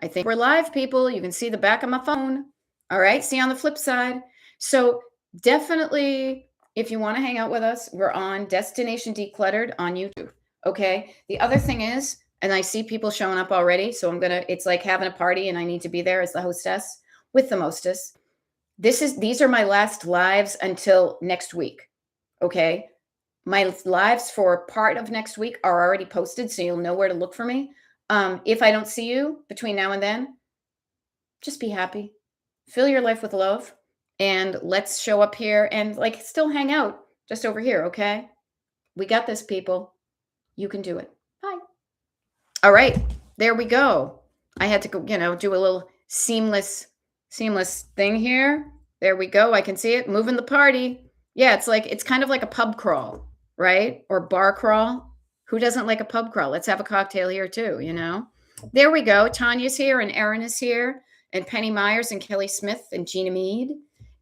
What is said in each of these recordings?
I think we're live, people. You can see the back of my phone. All right. See you on the flip side. So definitely, if you want to hang out with us, we're on Destination Decluttered on YouTube. Okay. The other thing is, and I see people showing up already. So it's like having a party and I need to be there as the hostess with the mostess. These are my last lives until next week. Okay. My lives for part of next week are already posted, so you'll know where to look for me. If I don't see you between now and then, just be happy. Fill your life with love. And let's show up here and like still hang out just over here, okay? We got this, people. You can do it. Bye. All right. There we go. I had to go, do a little seamless thing here. There we go. I can see it. Moving the party. Yeah, it's kind of like a pub crawl, right? Or bar crawl. Who doesn't like a pub crawl? Let's have a cocktail here too, There we go. Tanya's here and Erin is here and Penny Myers and Kelly Smith and Gina Mead.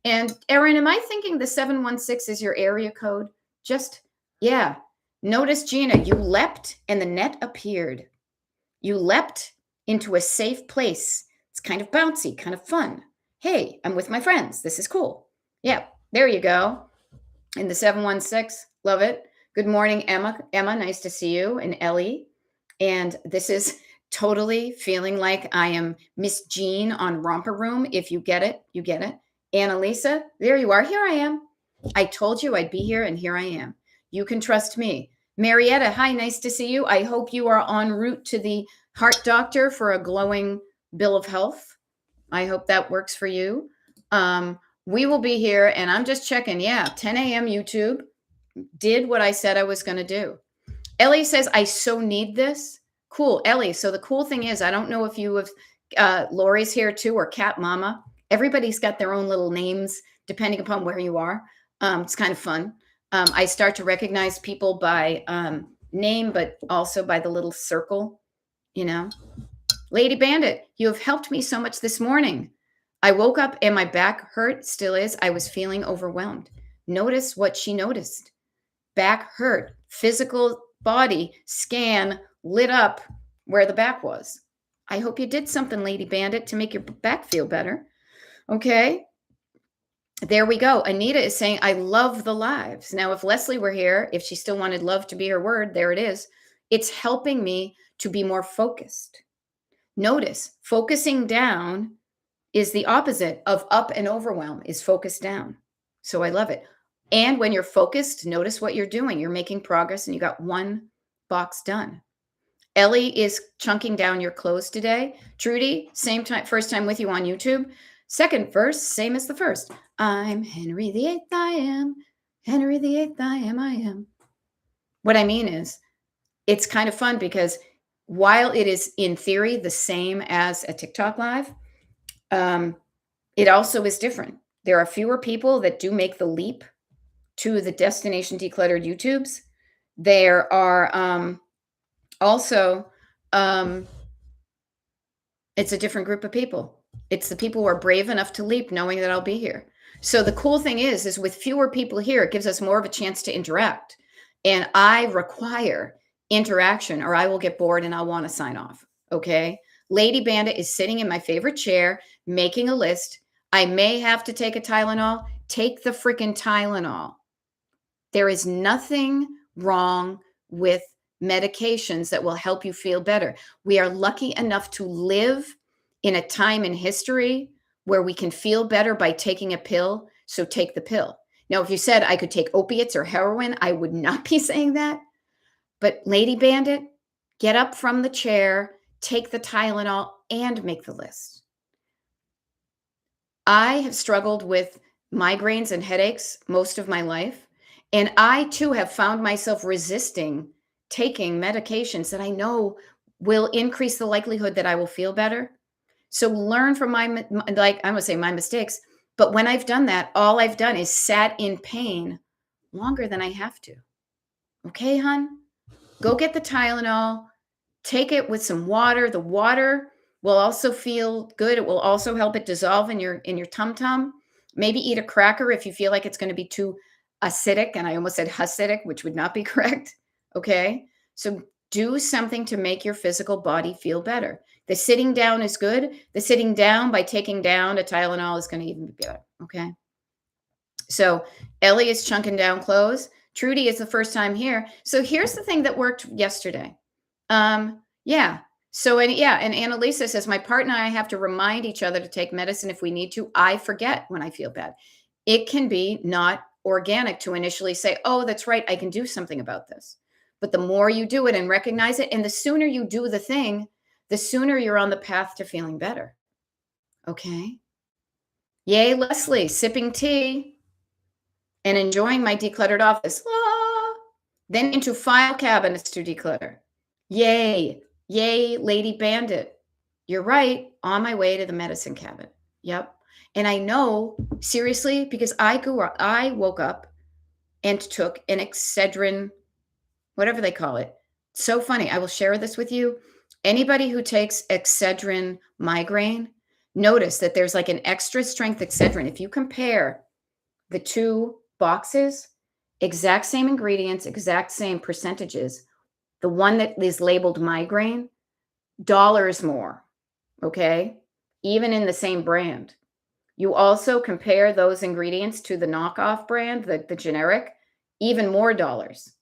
And Erin, am I thinking the 716 is your area code? Yeah. Notice, Gina, you leapt and the net appeared. You leapt into a safe place. It's kind of bouncy, kind of fun. Hey, I'm with my friends. This is cool. Yeah, there you go. In the 716, love it. Good morning, Emma. Emma, nice to see you. And Ellie. And this is totally feeling like I am Miss Jean on Romper Room. If you get it, you get it. Annalisa, there you are. Here I am. I told you I'd be here, and here I am. You can trust me. Marietta, hi, nice to see you. I hope you are en route to the heart doctor for a glowing bill of health. I hope that works for you. We will be here, and I'm just checking. Yeah, 10 a.m. YouTube. Did what I said I was going to do. Ellie says, I so need this. Cool, Ellie. So the cool thing is, I don't know if you have, Lori's here too, or Cat Mama. Everybody's got their own little names, depending upon where you are. It's kind of fun. I start to recognize people by name, but also by the little circle, Lady Bandit, you have helped me so much this morning. I woke up and my back hurt, still is. I was feeling overwhelmed. Notice what she noticed. Back hurt, physical body scan lit up where the back was. I hope you did something, Lady Bandit, to make your back feel better. Okay. There we go. Anita is saying, I love the lives. Now, if Leslie were here, if she still wanted love to be her word, there it is. It's helping me to be more focused. Notice, focusing down is the opposite of up and overwhelm, is focused down. So I love it. And when you're focused, notice what you're doing. You're making progress and you got one box done. Ellie is chunking down your clothes today. Trudy, same time, first time with you on YouTube. Second verse, same as the first. I'm Henry VIII, I am. Henry VIII, I am. What I mean is, it's kind of fun because while it is in theory the same as a TikTok live, it also is different. There are fewer people that do make the leap to the Destination Decluttered YouTubes. There are also, it's a different group of people. It's the people who are brave enough to leap knowing that I'll be here. So the cool thing is with fewer people here, it gives us more of a chance to interact. And I require interaction or I will get bored and I'll want to sign off. Okay. Lady Bandit is sitting in my favorite chair, making a list. I may have to take a Tylenol. Take the freaking Tylenol. There is nothing wrong with medications that will help you feel better. We are lucky enough to live in a time in history where we can feel better by taking a pill. So take the pill. Now, if you said I could take opiates or heroin, I would not be saying that. But Lady Bandit, get up from the chair, take the Tylenol, and make the list. I have struggled with migraines and headaches most of my life. And I, too, have found myself resisting taking medications that I know will increase the likelihood that I will feel better. So learn from my mistakes. But when I've done that, all I've done is sat in pain longer than I have to. Okay, hon? Go get the Tylenol. Take it with some water. The water will also feel good. It will also help it dissolve in your tum-tum. Maybe eat a cracker if you feel like it's going to be too acidic. And I almost said Hasidic, which would not be correct. Okay. So do something to make your physical body feel better. The sitting down is good. The sitting down by taking down a Tylenol is going to even be better. Okay. So Ellie is chunking down clothes. Trudy is the first time here. So here's the thing that worked yesterday. Yeah. So, and Annalisa says, my partner and I have to remind each other to take medicine if we need to. I forget when I feel bad. It can be not organic to initially say, oh, that's right, I can do something about this. But the more you do it and recognize it, and the sooner you do the thing, the sooner you're on the path to feeling better. Okay. Yay, Leslie, sipping tea and enjoying my decluttered office. Ah, then into file cabinets to declutter. Yay. Yay, Lady Bandit. You're right. On my way to the medicine cabinet. Yep. And I know, seriously, because I woke up and took an Excedrin, whatever they call it. So funny. I will share this with you. Anybody who takes Excedrin migraine, notice that there's like an extra strength Excedrin. If you compare the two boxes, exact same ingredients, exact same percentages, the one that is labeled migraine, dollars more, okay? Even in the same brand. You also compare those ingredients to the knockoff brand, the generic, even more dollars,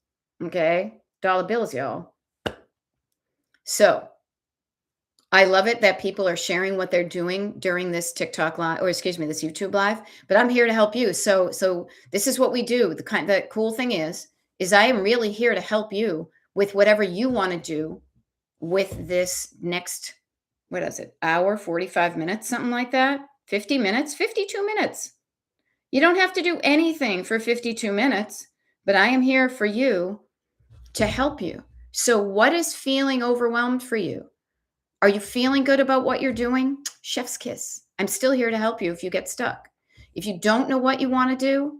okay? Dollar bills, y'all. So I love it that people are sharing what they're doing during this TikTok live, or excuse me, this YouTube live, but I'm here to help you. So this is what we do. The cool thing is I am really here to help you with whatever you want to do with this next, what is it, hour, 45 minutes, something like that, 50 minutes, 52 minutes. You don't have to do anything for 52 minutes, but I am here for you to help you. So what is feeling overwhelmed for you? Are you feeling good about what you're doing? Chef's kiss. I'm still here to help you if you get stuck. If you don't know what you want to do,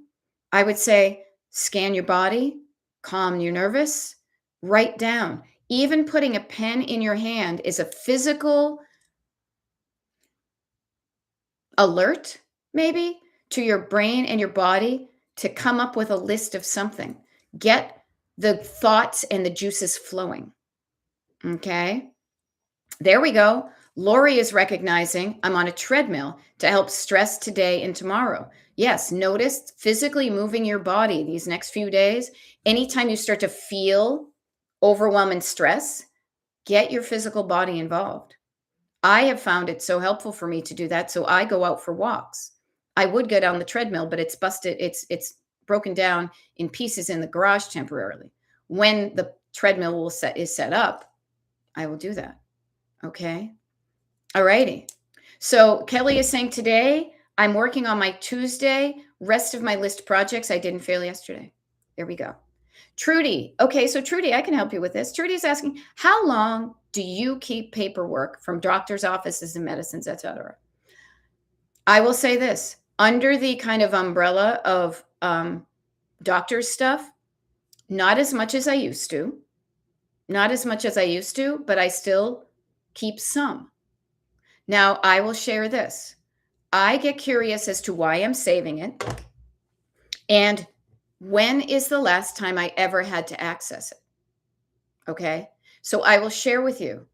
I would say scan your body, calm your nervous, write down. Even putting a pen in your hand is a physical alert, maybe, to your brain and your body to come up with a list of something. Get the thoughts and the juices flowing. Okay? There we go. Lori is recognizing I'm on a treadmill to help stress today and tomorrow. Yes, notice physically moving your body these next few days. Anytime you start to feel overwhelm and stress, get your physical body involved. I have found it so helpful for me to do that. So I go out for walks. I would get on the treadmill, but it's busted. It's broken down in pieces in the garage temporarily. When the treadmill is set up, I will do that. Okay. All righty. So Kelly is saying today, I'm working on my Tuesday, rest of my list projects I didn't fail yesterday. There we go. Trudy. Okay. So Trudy, I can help you with this. Trudy is asking, how long do you keep paperwork from doctor's offices and medicines, etc.? I will say this, under the kind of umbrella of doctor's stuff, not as much as I used to, but I still keep some. Now, I will share this. I get curious as to why I'm saving it. And when is the last time I ever had to access it? Okay. So I will share with you.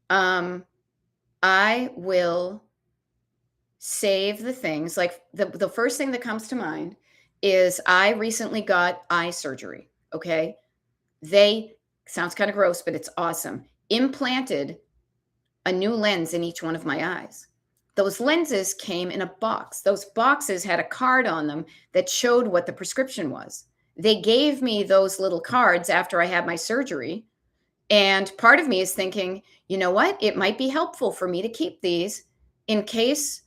I will save the things like the first thing that comes to mind is I recently got eye surgery. Okay. They sounds kind of gross, but it's awesome. Implanted a new lens in each one of my eyes. Those lenses came in a box. Those boxes had a card on them that showed what the prescription was. They gave me those little cards after I had my surgery. And part of me is thinking, you know what? It might be helpful for me to keep these in case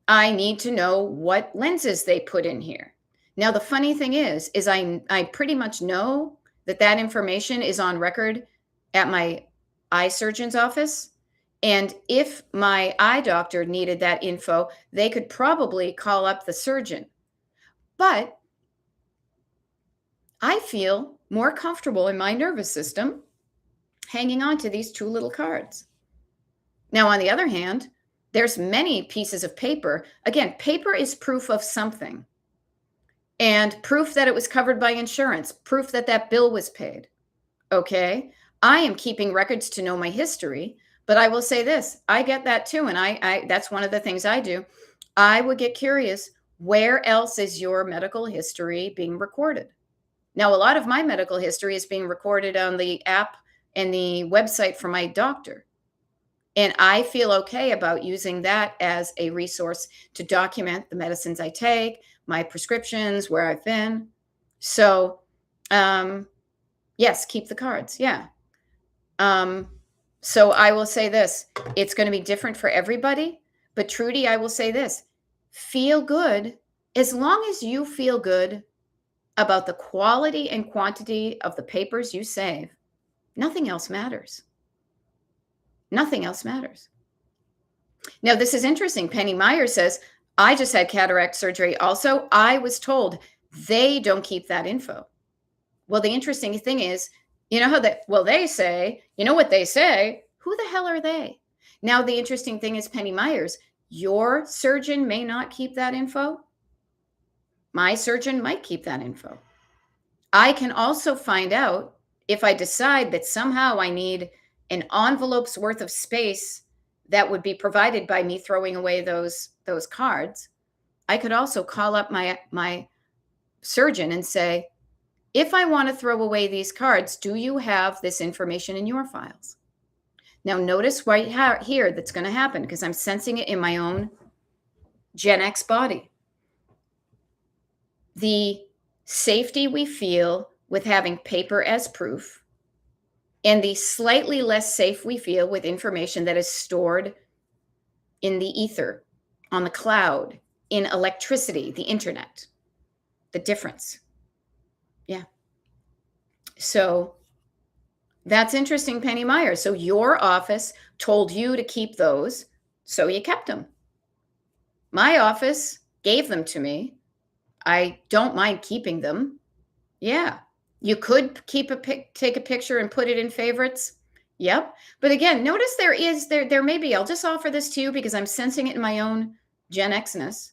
I need to know what lenses they put in here. Now, the funny thing is I pretty much know that information is on record at my eye surgeon's office. And if my eye doctor needed that info, they could probably call up the surgeon. But I feel more comfortable in my nervous system hanging on to these two little cards. Now, on the other hand, there's many pieces of paper. Again, paper is proof of something. And proof that it was covered by insurance, proof that that bill was paid. Okay? I am keeping records to know my history, But I will say this, I get that too. And I that's one of the things I do. I would get curious, where else is your medical history being recorded? Now, a lot of my medical history is being recorded on the app and the website for my doctor. And I feel okay about using that as a resource to document the medicines I take, my prescriptions, where I've been. So, yes, keep the cards. Yeah. So I will say this, it's going to be different for everybody. But Trudy, I will say this, feel good. As long as you feel good about the quality and quantity of the papers you save, nothing else matters. Nothing else matters. Now, this is interesting. Penny Meyer says, I just had cataract surgery. Also, I was told they don't keep that info. Well, the interesting thing is, you know how they say, you know what they say? Who the hell are they? Now, the interesting thing is, Penny Myers, your surgeon may not keep that info. My surgeon might keep that info. I can also find out if I decide that somehow I need an envelope's worth of space that would be provided by me throwing away those cards. I could also call up my surgeon and say, if I want to throw away these cards, do you have this information in your files? Now, notice right here that's going to happen, because I'm sensing it in my own Gen X body. The safety we feel with having paper as proof, and the slightly less safe we feel with information that is stored in the ether, on the cloud, in electricity, the internet. The difference. Yeah. So that's interesting, Penny Meyer. So your office told you to keep those, so you kept them. My office gave them to me. I don't mind keeping them. Yeah. You could take a picture and put it in favorites. Yep. But again, notice there may be, I'll just offer this to you because I'm sensing it in my own Gen Xness,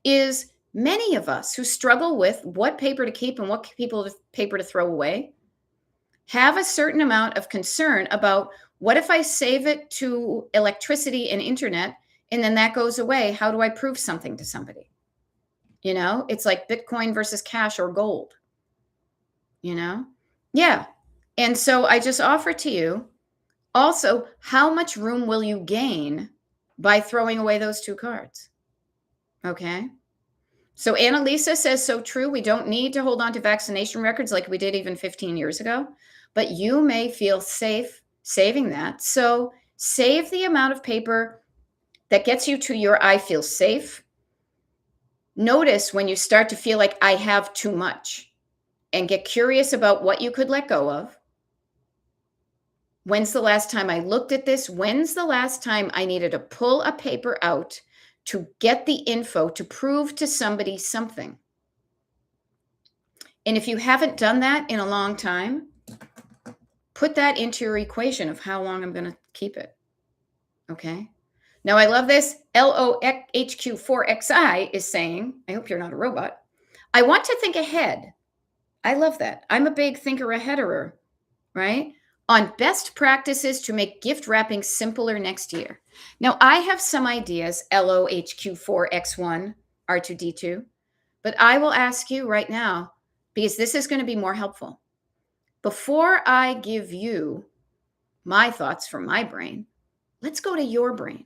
is many of us who struggle with what paper to keep and what paper to throw away have a certain amount of concern about, what if I save it to electricity and internet and then that goes away? How do I prove something to somebody? You know, it's like Bitcoin versus cash or gold, you know? Yeah. And so I just offer to you also, how much room will you gain by throwing away those two cards? Okay. So Annalisa says, so true. We don't need to hold on to vaccination records like we did even 15 years ago, but you may feel safe saving that. So save the amount of paper that gets you to your I feel safe. Notice when you start to feel like I have too much, and get curious about what you could let go of. When's the last time I looked at this? When's the last time I needed to pull a paper out to get the info to prove to somebody something? And if you haven't done that in a long time, put that into your equation of how long I'm going to keep it. Okay. Now, I love this. LOHQ4XI is saying, I hope you're not a robot. I want to think ahead. I love that. I'm a big thinker aheaderer, right? On best practices to make gift wrapping simpler next year. Now, I have some ideas, LOHQ4X1, R2D2, but I will ask you right now, because this is going to be more helpful. Before I give you my thoughts from my brain, let's go to your brain.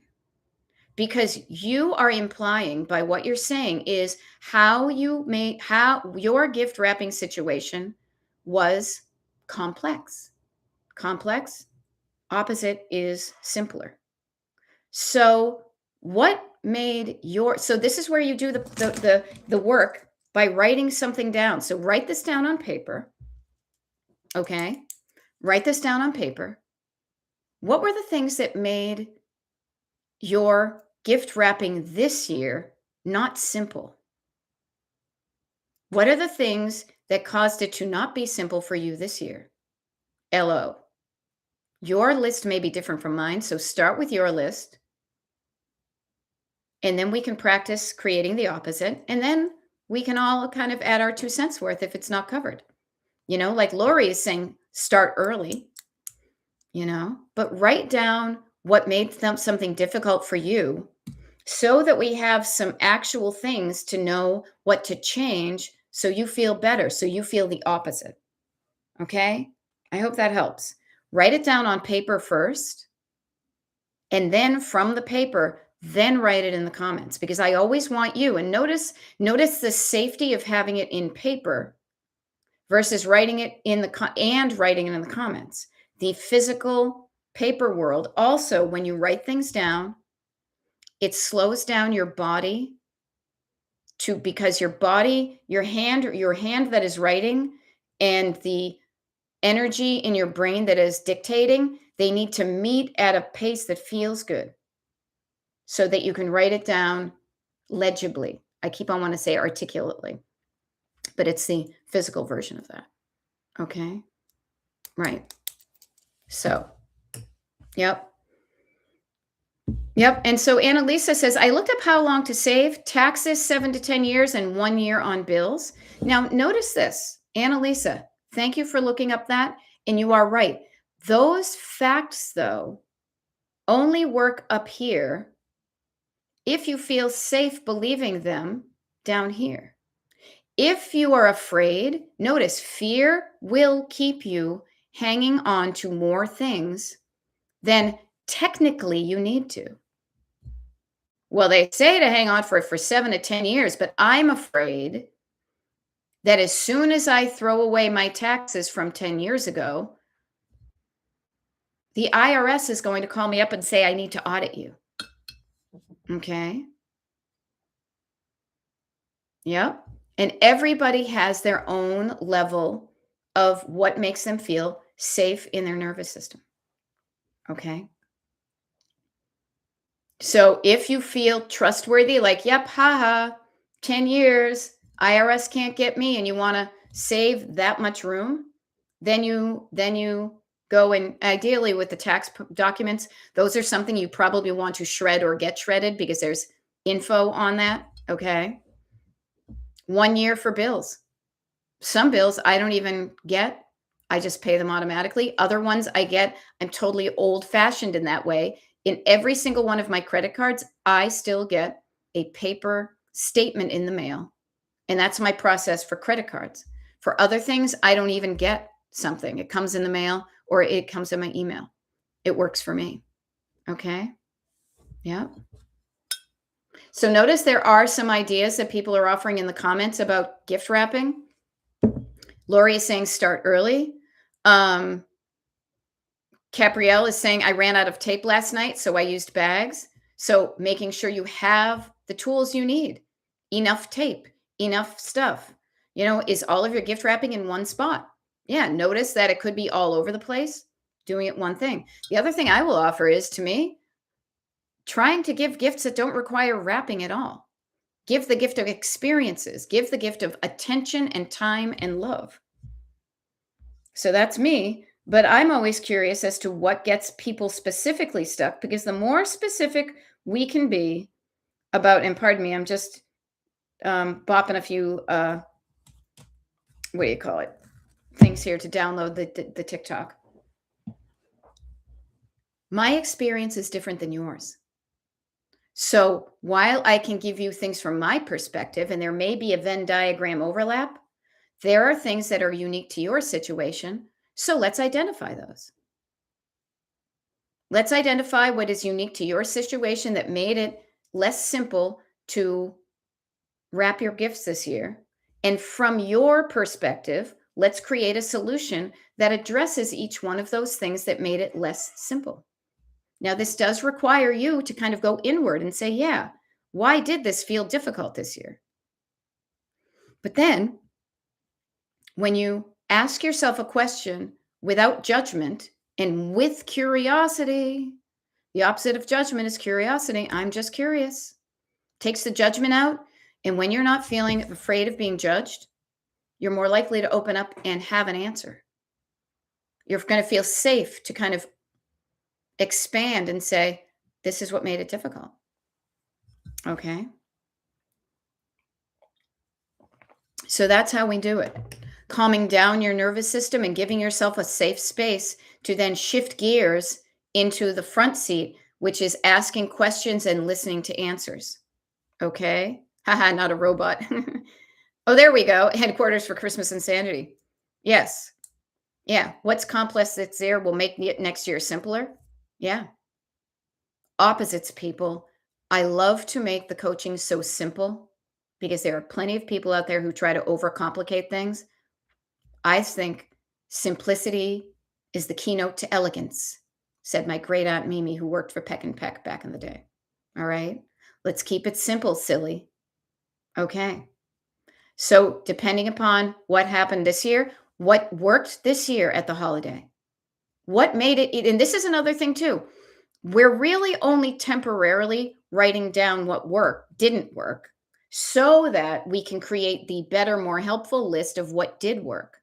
Because you are implying by what you're saying is how your gift wrapping situation was complex. Complex, opposite is simpler. So what made so this is where you do the work by writing something down. So write this down on paper. Okay. Write this down on paper. What were the things that made your gift wrapping this year not simple? What are the things that caused it to not be simple for you this year? LO. Your list may be different from mine, so start with your list. And then we can practice creating the opposite. And then we can all kind of add our 2 cents worth if it's not covered. You know, like Lori is saying, start early, you know, but write down what made something difficult for you, so that we have some actual things to know what to change so you feel better, so you feel the opposite. Okay? I hope that helps. Write it down on paper first, and then from the paper, then write it in the comments, because I always want you, and notice the safety of having it in paper versus writing it in writing it in the comments. The physical paper world also, when you write things down, it slows down your body because your body, your hand that is writing, and the energy in your brain that is dictating, they need to meet at a pace that feels good so that you can write it down legibly. I keep on wanting to say articulately, but it's the physical version of that. Okay? Right. So, yep. Yep. And so Annalisa says, I looked up how long to save, taxes 7 to 10 years, and 1 year on bills. Now, notice this, Annalisa, thank you for looking up that. And you are right. Those facts, though, only work up here if you feel safe believing them down here. If you are afraid, notice fear will keep you hanging on to more things than technically you need to. Well, they say to hang on for 7 to 10 years, but I'm afraid that as soon as I throw away my taxes from 10 years ago, the IRS is going to call me up and say, I need to audit you. Okay. Yep. And everybody has their own level of what makes them feel safe in their nervous system. Okay. So if you feel trustworthy, like, yep, haha, 10 years, IRS can't get me, and you want to save that much room, then you go, and ideally with the tax documents, those are something you probably want to shred or get shredded because there's info on that. Okay. 1 year for bills. Some bills I don't even get. I just pay them automatically. Other ones I'm totally old fashioned in that way. In every single one of my credit cards, I still get a paper statement in the mail. And that's my process for credit cards. For other things, I don't even get something. It comes in the mail or it comes in my email. It works for me. Okay. Yeah. So notice there are some ideas that people are offering in the comments about gift wrapping. Lori is saying start early. Caprielle is saying I ran out of tape last night, so I used bags. So making sure you have the tools you need, enough tape, enough stuff. Is all of your gift wrapping in one spot? Yeah, notice that it could be all over the place, doing it one thing. The other thing I will offer is, to me, trying to give gifts that don't require wrapping at all. Give the gift of experiences. Give the gift of attention and time and love. So that's me. But I'm always curious as to what gets people specifically stuck, because the more specific we can be about, and pardon me, I'm just bopping a few, what do you call it, things here to download the TikTok. My experience is different than yours. So while I can give you things from my perspective, and there may be a Venn diagram overlap, there are things that are unique to your situation. So let's identify those. Let's identify what is unique to your situation that made it less simple to wrap your gifts this year. And from your perspective, let's create a solution that addresses each one of those things that made it less simple. Now, this does require you to kind of go inward and say, yeah, why did this feel difficult this year? But then when you ask yourself a question without judgment and with curiosity, the opposite of judgment is curiosity. I'm just curious. Takes the judgment out. And when you're not feeling afraid of being judged, you're more likely to open up and have an answer. You're going to feel safe to kind of expand and say, this is what made it difficult. Okay. So that's how we do it. Calming down your nervous system and giving yourself a safe space to then shift gears into the front seat, which is asking questions and listening to answers. Okay? Haha, not a robot. Oh, there we go. Headquarters for Christmas Insanity. Yes. Yeah. What's complex that's there will make it next year simpler. Yeah. Opposites, people. I love to make the coaching so simple because there are plenty of people out there who try to overcomplicate things. I think simplicity is the keynote to elegance, said my great aunt Mimi, who worked for Peck and Peck back in the day. All right. Let's keep it simple, silly. Okay. So, depending upon what happened this year, what worked this year at the holiday, what made it, and this is another thing too. We're really only temporarily writing down what didn't work, so that we can create the better, more helpful list of what did work.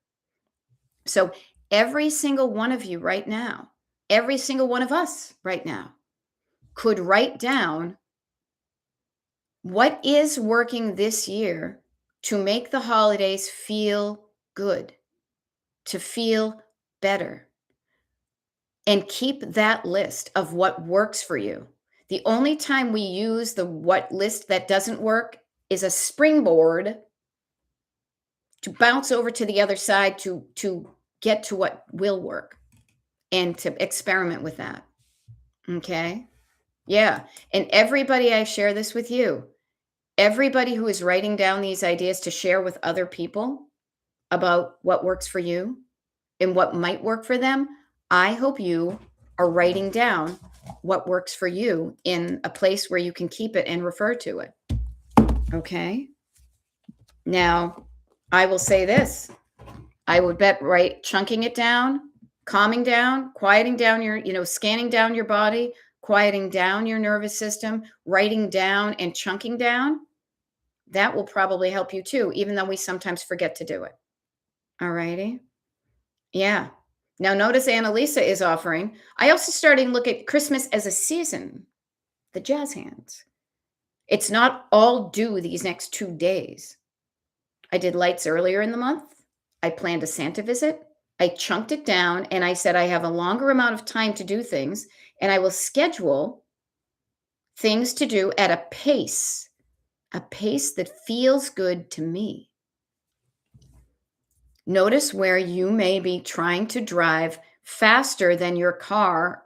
So, every single one of you right now, every single one of us right now could write down what is working this year to make the holidays feel good, to feel better, and keep that list of what works for you. The only time we use the what list that doesn't work is a springboard to bounce over to the other side to get to what will work and to experiment with that. Okay? Yeah. And everybody, I share this with you. Everybody who is writing down these ideas to share with other people about what works for you and what might work for them, I hope you are writing down what works for you in a place where you can keep it and refer to it. Okay? Now, I will say this. I would bet chunking it down, calming down, quieting down scanning down your body, quieting down your nervous system, writing down and chunking down, that will probably help you too, even though we sometimes forget to do it. All righty. Yeah. Now notice Annalisa is offering. I also started to look at Christmas as a season, the jazz hands. It's not all due these next 2 days. I did lights earlier in the month. I planned a Santa visit. I chunked it down and I said I have a longer amount of time to do things and I will schedule things to do at a pace that feels good to me. Notice where you may be trying to drive faster than your car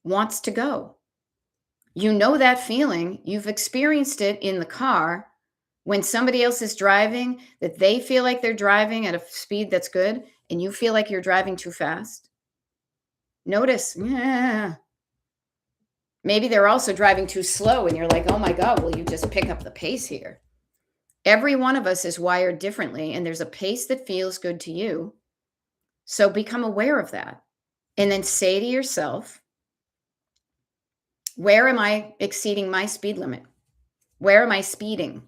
wants to go. You know that feeling. You've experienced it in the car when somebody else is driving, that they feel like they're driving at a speed that's good and you feel like you're driving too fast. Notice, yeah. Maybe they're also driving too slow and you're like, oh my God, will you just pick up the pace here? Every one of us is wired differently and there's a pace that feels good to you. So become aware of that. And then say to yourself, where am I exceeding my speed limit? Where am I speeding?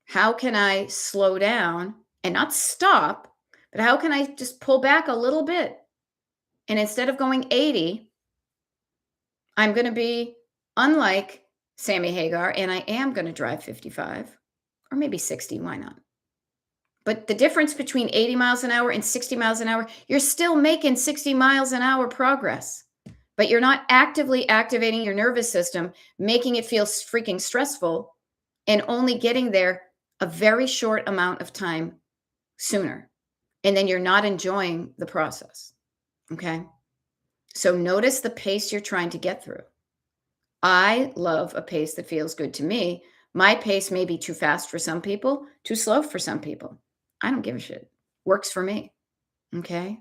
How can I slow down and not stop, but how can I just pull back a little bit? And instead of going 80, I'm going to be unlike Sammy Hagar, and I am going to drive 55 or maybe 60. Why not? But the difference between 80 miles an hour and 60 miles an hour, you're still making 60 miles an hour progress, but you're not actively activating your nervous system, making it feel freaking stressful, and only getting there a very short amount of time sooner. And then you're not enjoying the process. Okay. So notice the pace you're trying to get through. I love a pace that feels good to me. My pace may be too fast for some people, too slow for some people. I don't give a shit. Works for me. Okay.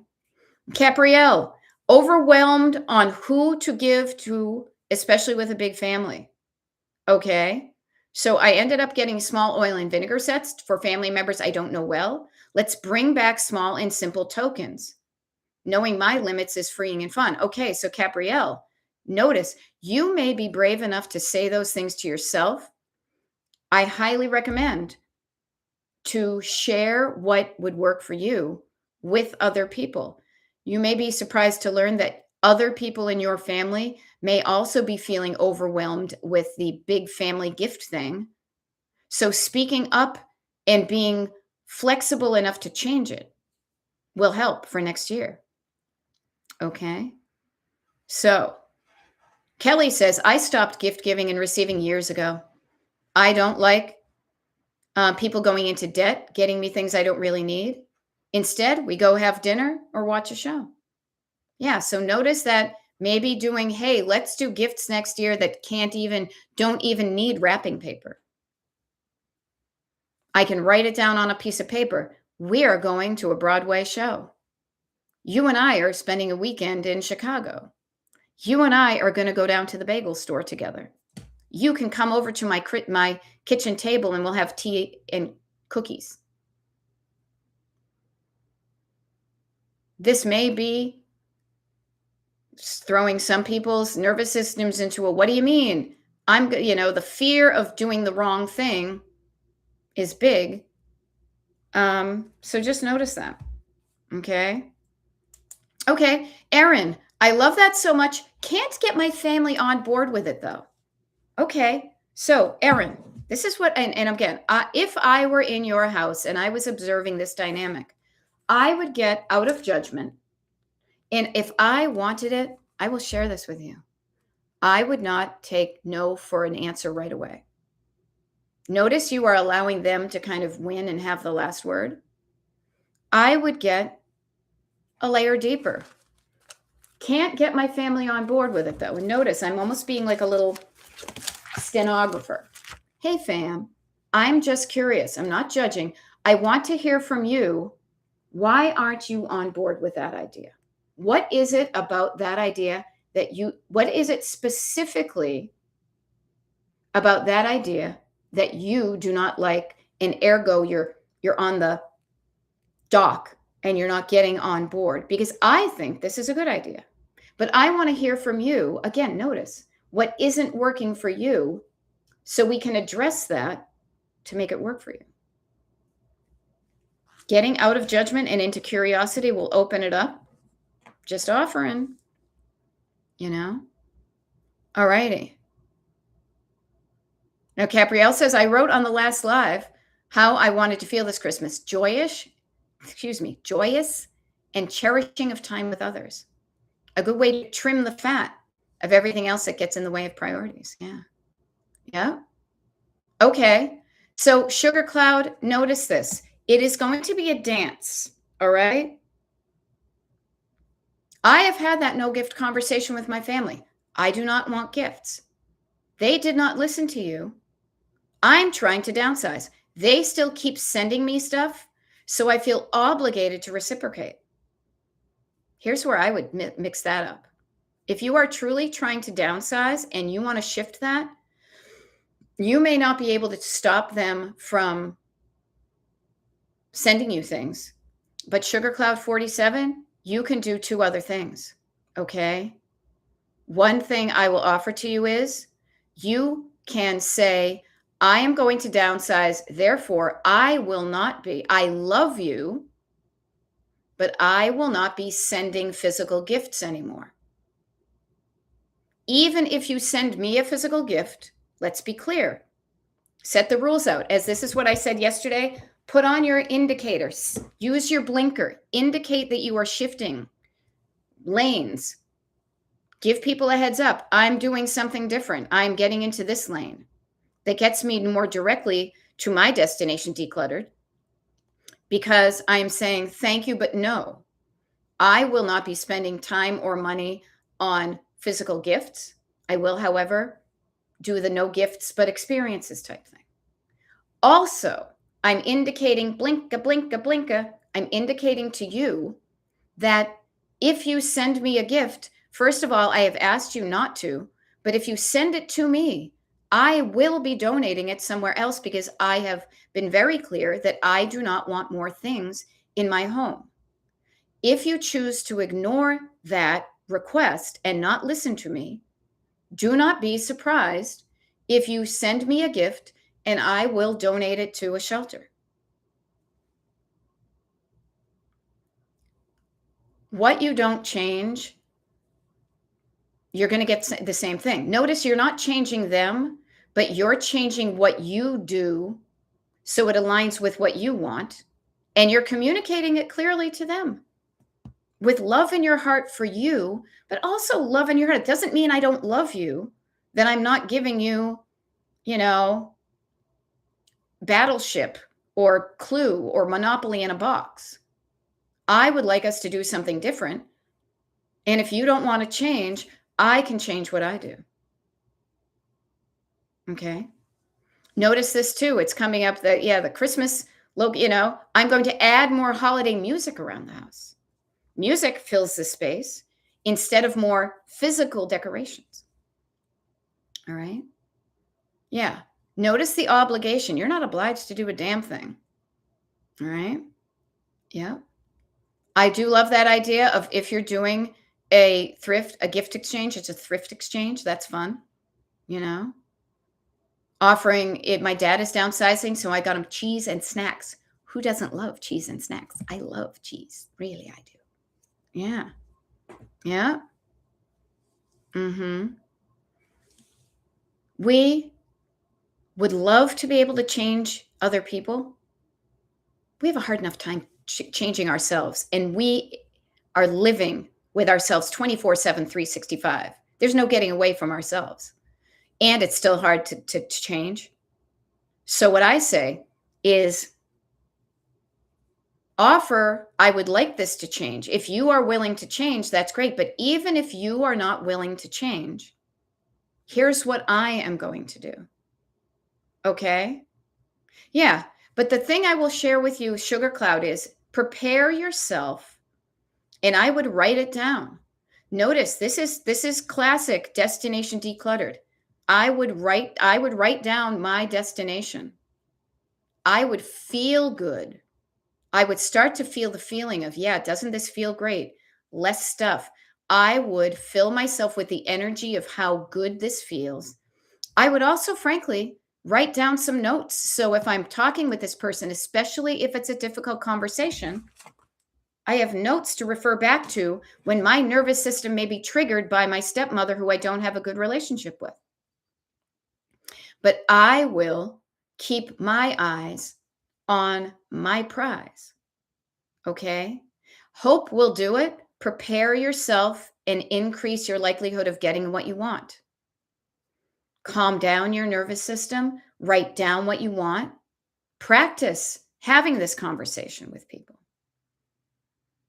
Caprielle, overwhelmed on who to give to, especially with a big family. Okay. So I ended up getting small oil and vinegar sets for family members I don't know well. Let's bring back small and simple tokens. Knowing my limits is freeing and fun. Okay, so Caprielle, notice you may be brave enough to say those things to yourself. I highly recommend to share what would work for you with other people. You may be surprised to learn that other people in your family may also be feeling overwhelmed with the big family gift thing. So speaking up and being flexible enough to change it will help for next year. Okay. So Kelly says, I stopped gift giving and receiving years ago. I don't like people going into debt, getting me things I don't really need. Instead, we go have dinner or watch a show. Yeah. So notice that maybe doing, hey, let's do gifts next year that don't even need wrapping paper. I can write it down on a piece of paper. We are going to a Broadway show. You and I are spending a weekend in Chicago. You and I are going to go down to the bagel store together. You can come over to my kitchen table and we'll have tea and cookies. This may be throwing some people's nervous systems into a, what do you mean? The fear of doing the wrong thing is big. So just notice that. Okay. Okay. Erin, I love that so much. Can't get my family on board with it though. Okay. So Erin, this is what, and again, if I were in your house and I was observing this dynamic, I would get out of judgment. And if I wanted it, I will share this with you. I would not take no for an answer right away. Notice you are allowing them to kind of win and have the last word. I would get a layer deeper. Can't get my family on board with it though. And notice I'm almost being like a little stenographer. Hey fam, I'm just curious. I'm not judging. I want to hear from you. Why aren't you on board with that idea? What is it about that idea what is it specifically about that idea that you do not like, and ergo you're on the dock and you're not getting on board? Because I think this is a good idea, but I want to hear from you. Again, notice what isn't working for you so we can address that to make it work for you. Getting out of judgment and into curiosity will open it up. Just offering, All righty. Now, Caprielle says, I wrote on the last live how I wanted to feel this Christmas. Joyous and cherishing of time with others. A good way to trim the fat of everything else that gets in the way of priorities. Yeah. Okay. So Sugar Cloud, notice this. It is going to be a dance. All right. I have had that no gift conversation with my family. I do not want gifts. They did not listen to you. I'm trying to downsize. They still keep sending me stuff, so I feel obligated to reciprocate. Here's where I would mix that up. If you are truly trying to downsize and you want to shift that, you may not be able to stop them from sending you things. But Sugar Cloud 47, you can do two other things, okay? One thing I will offer to you is you can say, I am going to downsize, therefore I love you, but I will not be sending physical gifts anymore. Even if you send me a physical gift, let's be clear. Set the rules out. As this is what I said yesterday, put on your indicators. Use your blinker. Indicate that you are shifting lanes. Give people a heads up. I'm doing something different. I'm getting into this lane. That gets me more directly to my destination decluttered, because I'm saying thank you, but no. I will not be spending time or money on physical gifts. I will, however, do the no gifts but experiences type thing. Also, I'm indicating, blinka, blinka, blinka, I'm indicating to you that if you send me a gift, first of all, I have asked you not to, but if you send it to me, I will be donating it somewhere else, because I have been very clear that I do not want more things in my home. If you choose to ignore that request and not listen to me, do not be surprised if you send me a gift and I will donate it to a shelter. What you don't change, you're going to get the same thing. Notice you're not changing them, but you're changing what you do so it aligns with what you want, and you're communicating it clearly to them. with love in your heart for you, but also love in your heart. It doesn't mean I don't love you, that I'm not giving you, you know, Battleship or Clue or Monopoly in a box. I would like us to do something different. And if you don't want to change, I can change what I do. Okay. Notice this too. It's coming up that, the Christmas look, I'm going to add more holiday music around the house. Music fills the space instead of more physical decorations. All right. Yeah. Notice the obligation. You're not obliged to do a damn thing. All right. Yeah. I do love that idea of if you're doing a gift exchange, it's a thrift exchange. That's fun. Offering it. My dad is downsizing, so I got him cheese and snacks. Who doesn't love cheese and snacks? I love cheese. Really, I do. Yeah. Yeah. Mm-hmm. We would love to be able to change other people. We have a hard enough time changing ourselves, and we are living with ourselves 24/7, 365. There's no getting away from ourselves. And it's still hard to change. So what I say is offer, I would like this to change. If you are willing to change, that's great. But even if you are not willing to change, here's what I am going to do. Okay? Yeah. But the thing I will share with you, Sugar Cloud, is prepare yourself, and I would write it down. Notice this is classic destination decluttered. I would write down my destination. I would feel good. I would start to feel the feeling of, doesn't this feel great? Less stuff. I would fill myself with the energy of how good this feels. I would also, frankly, write down some notes. So if I'm talking with this person, especially if it's a difficult conversation, I have notes to refer back to when my nervous system may be triggered by my stepmother, who I don't have a good relationship with. But I will keep my eyes on my prize. Okay? Hope will do it. Prepare yourself and increase your likelihood of getting what you want. Calm down your nervous system. Write down what you want. Practice having this conversation with people.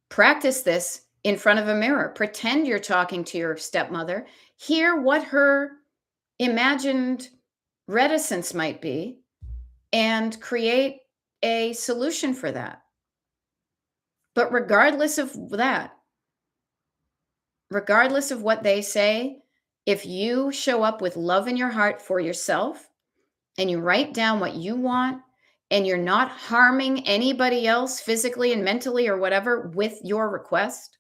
Practice this in front of a mirror. Pretend you're talking to your stepmother. Hear what her imagined reticence might be and create a solution for that. But regardless of that, regardless of what they say, if you show up with love in your heart for yourself and you write down what you want and you're not harming anybody else physically and mentally or whatever with your request,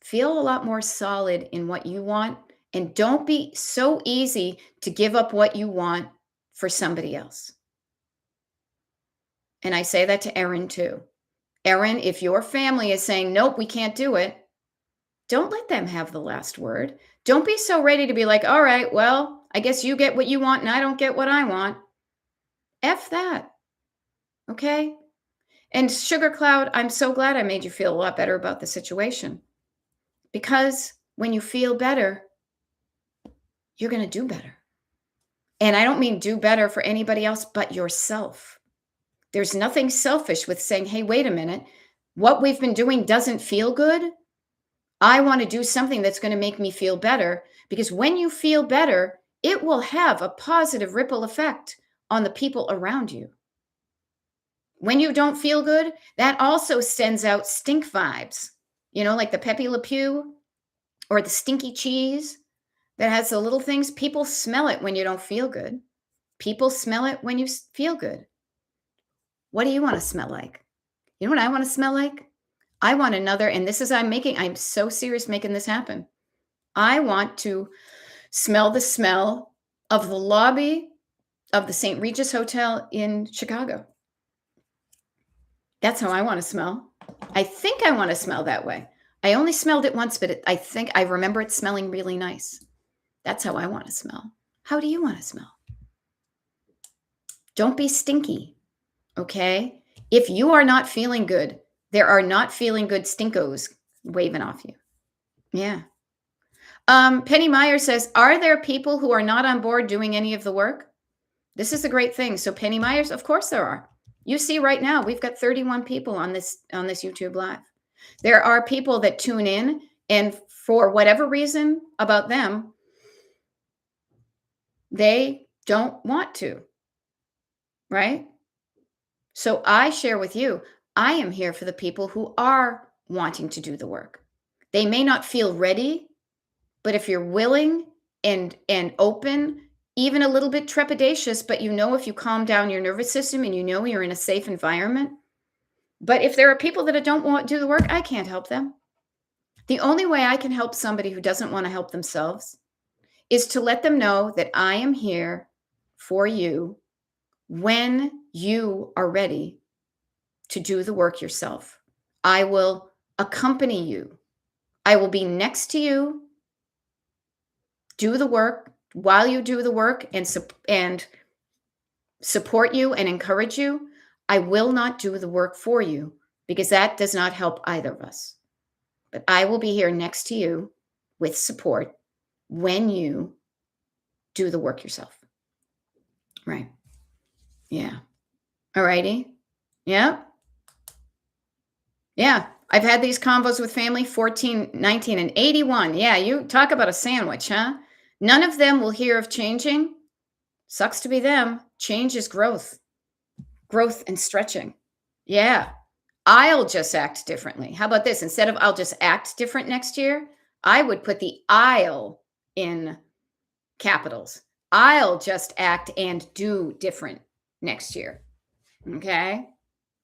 feel a lot more solid in what you want, and don't be so easy to give up what you want for somebody else. And I say that to Erin too. Erin, if your family is saying, nope, we can't do it, don't let them have the last word. Don't be so ready to be like, all right, well, I guess you get what you want and I don't get what I want. F that. Okay? And Sugar Cloud, I'm so glad I made you feel a lot better about the situation. Because when you feel better, you're going to do better. And I don't mean do better for anybody else but yourself. There's nothing selfish with saying, hey, wait a minute. What we've been doing doesn't feel good. I want to do something that's going to make me feel better, because when you feel better, it will have a positive ripple effect on the people around you. When you don't feel good, that also sends out stink vibes, like the Pepe Le Pew or the stinky cheese that has the little things. People smell it when you don't feel good. People smell it when you feel good. What do you want to smell like? You know what I want to smell like? I want another, and this is, I'm so serious making this happen. I want to smell the smell of the lobby of the St. Regis Hotel in Chicago. That's how I want to smell. I think I want to smell that way. I only smelled it once, but I think I remember it smelling really nice. That's how I want to smell. How do you want to smell? Don't be stinky, okay? If you are not feeling good, There are not feeling good stinkos waving off you. Yeah. Penny Meyer says, are there people who are not on board doing any of the work? This is a great thing. So Penny Myers, of course there are. You see right now, we've got 31 people on this YouTube Live. There are people that tune in, and for whatever reason about them, they don't want to, right? So I share with you, I am here for the people who are wanting to do the work. They may not feel ready, but if you're willing and open, even a little bit trepidatious, but you know if you calm down your nervous system and you know you're in a safe environment. But if there are people that don't want to do the work, I can't help them. The only way I can help somebody who doesn't want to help themselves is to let them know that I am here for you when you are ready to do the work yourself. I will accompany you. I will be next to you, do the work while you do the work, and support you and encourage you. I will not do the work for you because that does not help either of us. But I will be here next to you with support when you do the work yourself. Right. Yeah. All righty. Yeah. Yeah. I've had these combos with family 14, 19, and 81. Yeah. You talk about a sandwich, huh? None of them will hear of changing. Sucks to be them. Change is growth and stretching. Yeah. I'll just act differently. How about this? Instead of I'll just act different next year, I would put the I'll in capitals. I'll just act and do different next year. Okay?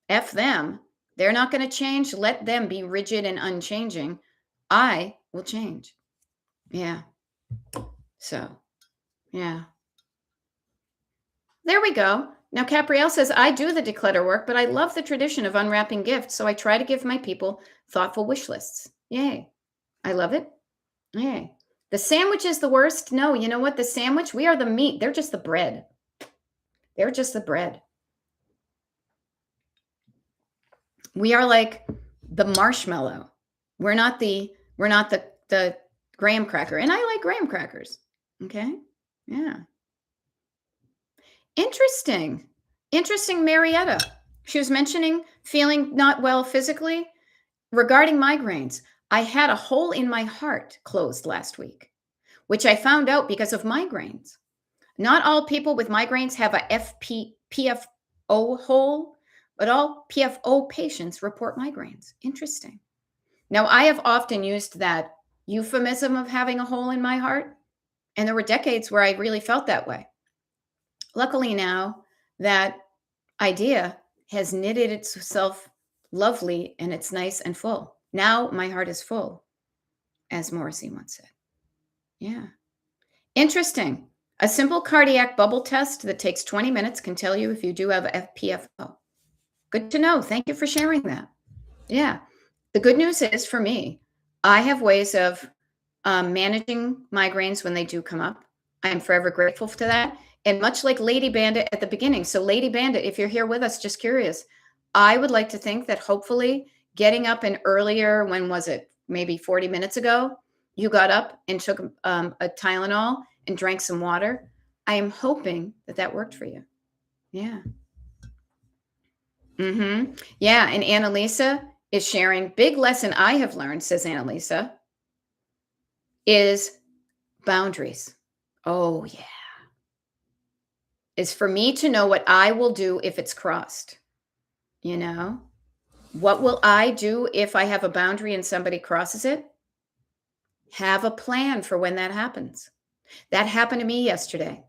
F them. They're not going to change. Let them be rigid and unchanging. I will change. Yeah. So, yeah. There we go. Now, Caprielle says, I do the declutter work, but I love the tradition of unwrapping gifts, so I try to give my people thoughtful wish lists. Yay. I love it. Yay. The sandwich is the worst? No, you know what? The sandwich, we are the meat. They're just the bread. They're just the bread. We are like the marshmallow. We're not the graham cracker. And I like graham crackers. Okay? Yeah. Interesting, Marietta. She was mentioning feeling not well physically. Regarding migraines, I had a hole in my heart closed last week, which I found out because of migraines. Not all people with migraines have a PFO hole, but all PFO patients report migraines. Interesting. Now, I have often used that euphemism of having a hole in my heart, and there were decades where I really felt that way. Luckily now, that idea has knitted itself lovely and it's nice and full. Now my heart is full, as Morrissey once said. Yeah. Interesting. A simple cardiac bubble test that takes 20 minutes can tell you if you do have FPFO. Good to know. Thank you for sharing that. Yeah. The good news is for me, I have ways of managing migraines when they do come up. I am forever grateful to that. And much like Lady Bandit at the beginning. So Lady Bandit, if you're here with us, just curious, I would like to think that hopefully getting up and earlier, when was it? Maybe 40 minutes ago, you got up and took a Tylenol and drank some water. I am hoping that that worked for you. Yeah. Mm-hmm. Yeah. And Annalisa is sharing, big lesson I have learned, says Annalisa, is boundaries. Oh, yeah. Is for me to know what I will do if it's crossed. You know, what will I do if I have a boundary and somebody crosses it? Have a plan for when that happens. That happened to me yesterday.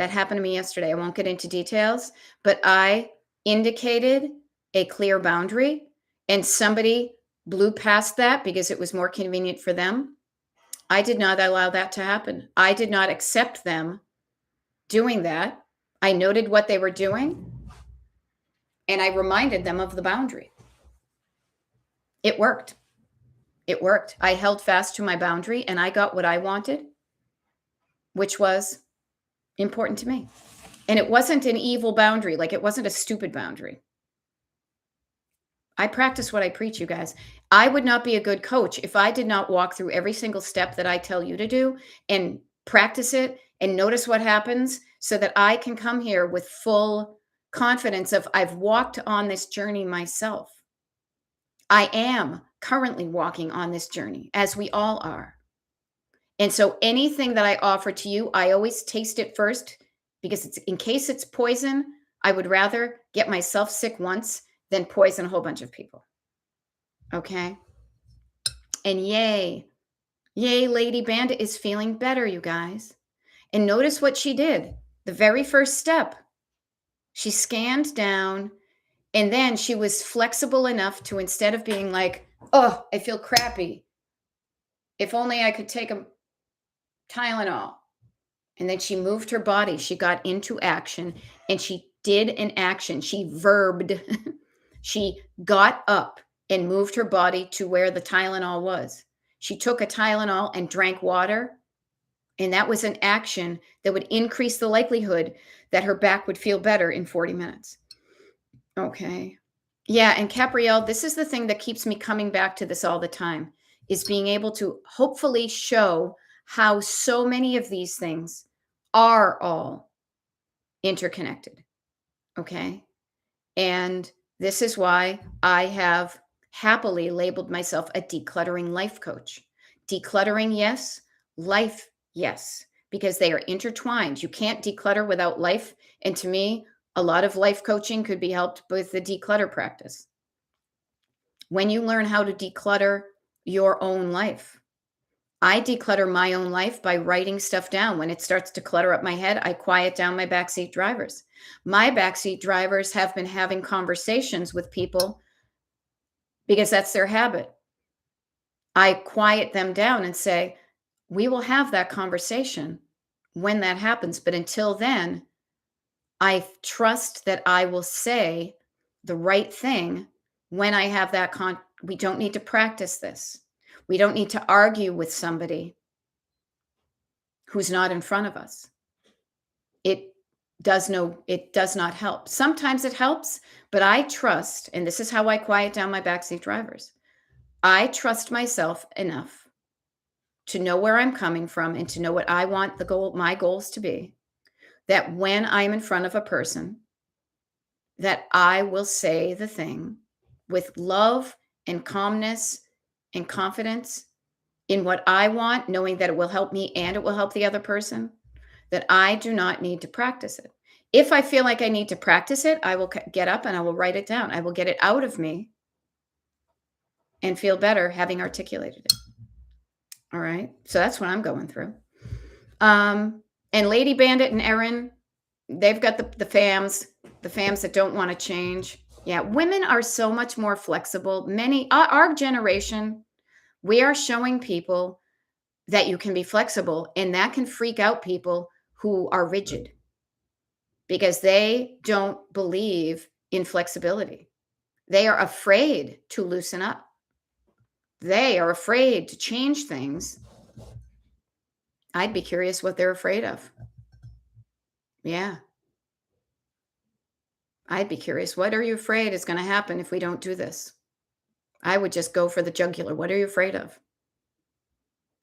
I won't get into details, but I indicated a clear boundary and somebody blew past that because it was more convenient for them. I did not allow that to happen. I did not accept them doing that. I noted what they were doing and I reminded them of the boundary. It worked. It worked. I held fast to my boundary and I got what I wanted, which was important to me. And it wasn't an evil boundary. Like it wasn't a stupid boundary. I practice what I preach, you guys. I would not be a good coach if I did not walk through every single step that I tell you to do and practice it and notice what happens so that I can come here with full confidence of I've walked on this journey myself. I am currently walking on this journey, as we all are. And so anything that I offer to you, I always taste it first because it's in case it's poison, I would rather get myself sick once than poison a whole bunch of people. Okay? And yay, Lady Bandit is feeling better, you guys. And notice what she did. The very first step, she scanned down and then she was flexible enough to, instead of being like, oh, I feel crappy. If only I could take a Tylenol. And then she moved her body. She got into action and she did an action. She verbed. She got up and moved her body to where the Tylenol was. She took a Tylenol and drank water. And that was an action that would increase the likelihood that her back would feel better in 40 minutes. Okay. Yeah. And Caprielle, this is the thing that keeps me coming back to this all the time, is being able to hopefully show how so many of these things are all interconnected. Okay. And this is why I have happily labeled myself a decluttering life coach. Decluttering, yes. Life, yes. Because they are intertwined. You can't declutter without life. And to me, a lot of life coaching could be helped with the declutter practice. When you learn how to declutter your own life, I declutter my own life by writing stuff down. When it starts to clutter up my head, I quiet down my backseat drivers. My backseat drivers have been having conversations with people because that's their habit. I quiet them down and say, we will have that conversation when that happens. But until then, I trust that I will say the right thing when I have that we don't need to practice this. We don't need to argue with somebody who's not in front of us. It does not help. Sometimes it helps, but I trust, and this is how I quiet down my backseat drivers. I trust myself enough to know where I'm coming from and to know what I want my goals to be, that when I'm in front of a person, that I will say the thing with love and calmness and confidence in what I want, knowing that it will help me and it will help the other person, that I do not need to practice it. If I feel like I need to practice it, I will get up and I will write it down. I will get it out of me and feel better having articulated it. All right. So that's what I'm going through. And Lady Bandit and Erin, they've got the fams that don't want to change. Yeah. Women are so much more flexible. Our generation, we are showing people that you can be flexible, and that can freak out people who are rigid because they don't believe in flexibility. They are afraid to loosen up. They are afraid to change things. I'd be curious what they're afraid of. Yeah. I'd be curious. What are you afraid is going to happen if we don't do this? I would just go for the jugular. What are you afraid of?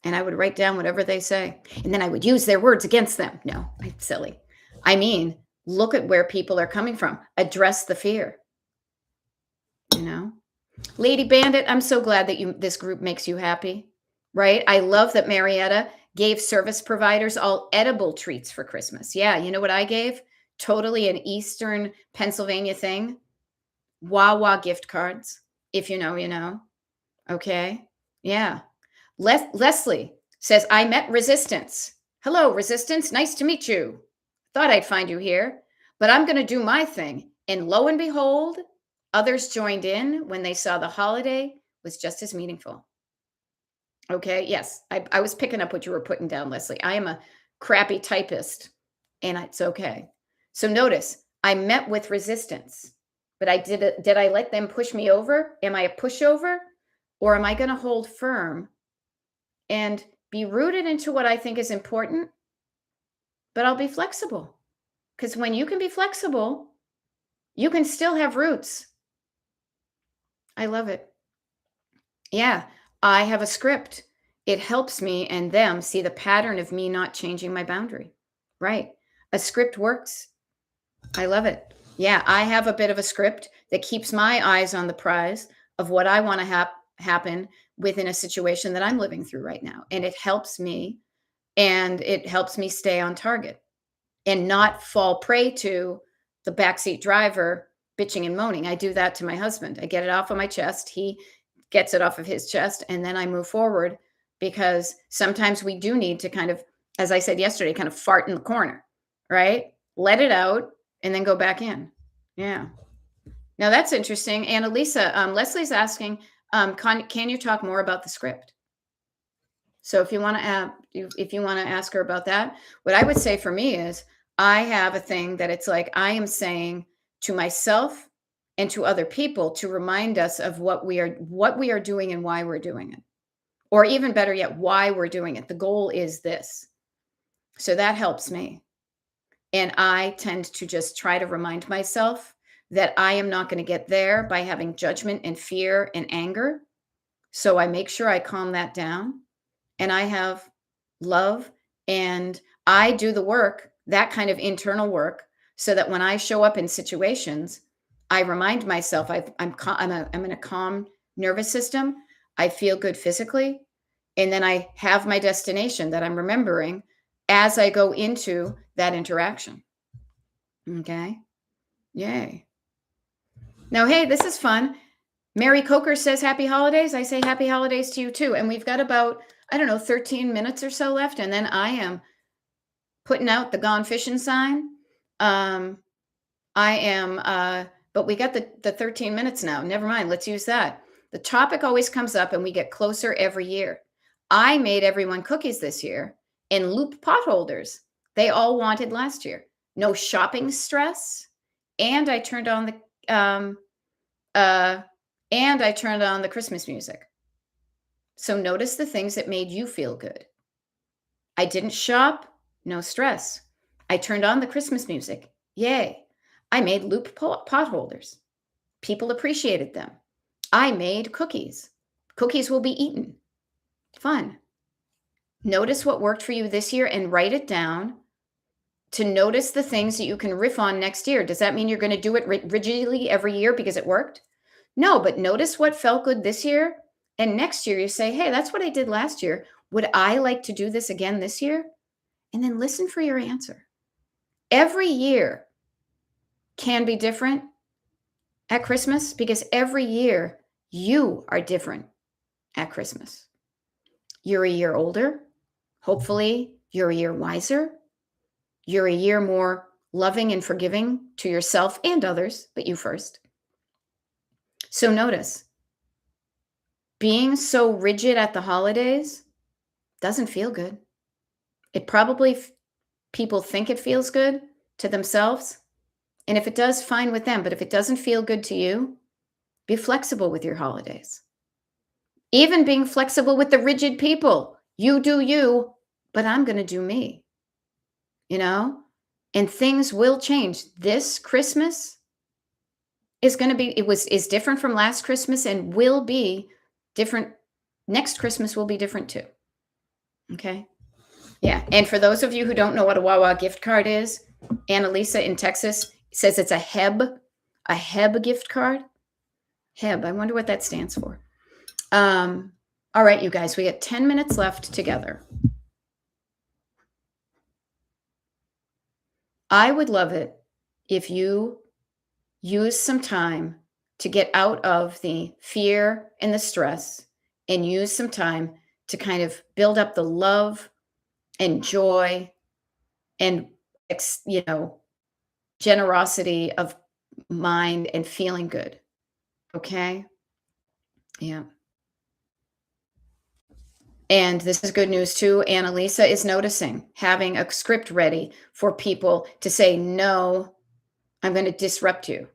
And I would write down whatever they say. And then I would use their words against them. No, I'm silly. I mean, look at where people are coming from. Address the fear. You know? Lady Bandit, I'm so glad that this group makes you happy, right? I love that Marietta gave service providers all edible treats for Christmas. Yeah, you know what I gave? Totally an Eastern Pennsylvania thing. Wawa gift cards. If you know, you know. Okay. Yeah. Leslie says, I met Resistance. Hello, Resistance. Nice to meet you. Thought I'd find you here, but I'm going to do my thing. And lo and behold, others joined in when they saw the holiday was just as meaningful. Okay. Yes. I was picking up what you were putting down, Leslie. I am a crappy typist and it's okay. So notice I met with Resistance, but did I let them push me over? Am I a pushover, or am I going to hold firm and be rooted into what I think is important, but I'll be flexible? Because when you can be flexible, you can still have roots. I love it. Yeah, I have a script. It helps me and them see the pattern of me not changing my boundary. Right. A script works. I love it. Yeah, I have a bit of a script that keeps my eyes on the prize of what I want to happen within a situation that I'm living through right now. And it helps me stay on target and not fall prey to the backseat driver bitching and moaning. I do that to my husband. I get it off of my chest. He gets it off of his chest, and then I move forward because sometimes we do need to kind of, as I said yesterday, kind of fart in the corner, right? Let it out and then go back in. Yeah. Now that's interesting. Annalisa, Leslie's asking, can you talk more about the script? So if you want to ask her about that, what I would say for me is I have a thing that it's like I am saying to myself and to other people to remind us of what we are doing and why we're doing it. Or even better yet, why we're doing it. The goal is this. So that helps me. And I tend to just try to remind myself that I am not going to get there by having judgment and fear and anger. So I make sure I calm that down and I have love and I do the work, that kind of internal work, so that when I show up in situations, I remind myself I'm in a calm nervous system. I feel good physically. And then I have my destination that I'm remembering as I go into that interaction. Okay. Yay. Now, hey, this is fun. Mary Coker says happy holidays. I say happy holidays to you too. And we've got about, I don't know, 13 minutes or so left. And then I am putting out the gone fishing sign. But we got the 13 minutes now. Never mind. Let's use that. The topic always comes up and we get closer every year. I made everyone cookies this year and loop pot holders. They all wanted last year. No shopping stress. And I turned on the Christmas music. So notice the things that made you feel good. I didn't shop, no stress. I turned on the Christmas music. Yay. I made loop pot holders. People appreciated them. I made cookies. Cookies will be eaten. Fun. Notice what worked for you this year and write it down to notice the things that you can riff on next year. Does that mean you're going to do it rigidly every year because it worked? No, but notice what felt good this year. And next year you say, hey, that's what I did last year. Would I like to do this again this year? And then listen for your answer. Every year can be different at Christmas because every year you are different at Christmas. You're a year older. Hopefully, you're a year wiser. You're a year more loving and forgiving to yourself and others, but you first. So notice, being so rigid at the holidays doesn't feel good. It probably, people think it feels good to themselves. And if it does, fine with them. But if it doesn't feel good to you, be flexible with your holidays. Even being flexible with the rigid people. You do you, but I'm going to do me. You know? And things will change. This Christmas is going to be, is different from last Christmas and will be different. Next Christmas will be different too. Okay. Yeah. And for those of you who don't know what a Wawa gift card is, Annalisa in Texas says it's a HEB gift card. HEB. I wonder what that stands for. All right, you guys, we got 10 minutes left together. I would love it if you use some time to get out of the fear and the stress and use some time to kind of build up the love and joy and, generosity of mind and feeling good. Okay? Yeah. And this is good news too. Annalisa is noticing having a script ready for people to say, no, I'm going to disrupt you.